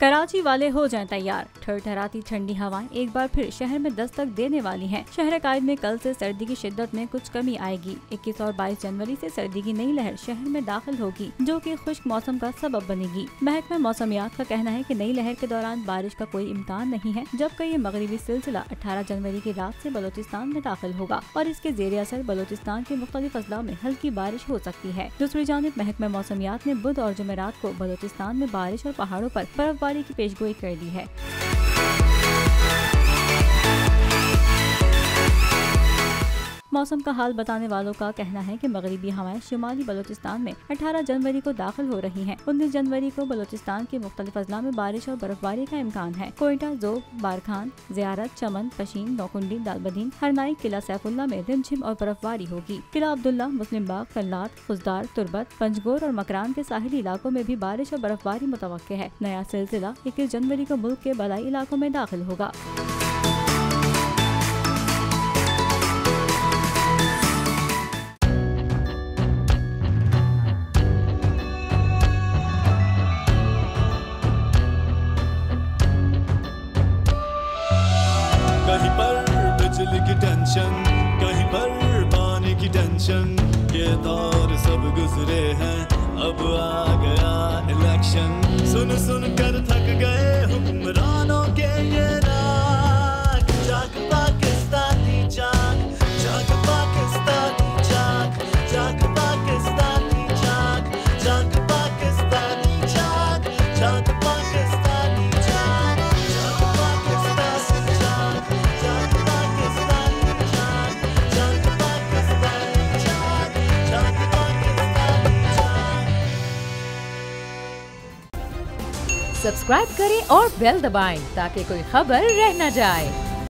कराची वाले हो जाएं तैयार। ठरठराती ठंडी हवाएं एक बार फिर शहर में दस्तक देने वाली हैं। शहर कायद में कल से सर्दी की शिद्दत में कुछ कमी आएगी। 21 और 22 जनवरी से सर्दी की नई लहर शहर में दाखिल होगी, जो कि खुश्क मौसम का सबब बनेगी। महकमा मौसमियात का कहना है कि नई लहर के दौरान बारिश का कोई इम्कान नहीं है, जबकि ये मगरिबी सिलसिला 18 जनवरी की रात से बलोचिस्तान में दाखिल होगा और इसके ज़ेर असर बलोचिस्तान के मुख्तलिफ अजला में हल्की बारिश हो सकती है। दूसरी जानिब महकमा मौसमियात ने बुध और जुमेरात को बलोचिस्तान में बारिश और पहाड़ों पर बर्फबारी की पेशगोई कर दी है। मौसम का हाल बताने वालों का कहना है कि मगरिबी हवाएं शुमाली बलोचिस्तान में 18 जनवरी को दाखिल हो रही हैं। 19 जनवरी को बलोचिस्तान के मुख्तलिफ अजला में बारिश और बर्फबारी का इम्कान है। कोयटा, जोब, बारखान, ज़ियारत, चमन, पशीन, नौकुंडी, दालबदीन, हरनाई, किला सैफुल्ला में रिमझिम और बर्फबारी होगी। किला अब्दुल्ला, मुस्लिम बाग, कल्लात, खुजदार, तुरबत, पंजगोर और मकरान के साहिली इलाकों में भी बारिश और बर्फबारी मुतवक्के है। नया सिलसिला 21 जनवरी को मुल्क के बलाई इलाकों में दाखिल होगा। कहीं पर बिजली की टेंशन, कहीं पर पानी की टेंशन, ये दौर सब गुजरे हैं, अब आ गया इलेक्शन। सुन सुन कर थक गए हुक्मरानों के ये राग, जाग पाकिस्तानी जाग, जाग पाकिस्तानी जाग, जाग पाकिस्तानी जाग, जाग पाकिस्तानी जाग, जाग पाकिस्तानी जाग, जाग पाकिस्तानी जाग, जाग पाकिस्तानी जाग, जाग पाकिस्तानी जाग, जाग पाकिस्तानी जाग। सब्सक्राइब करें और बेल दबाएं ताकि कोई खबर रह न जाए।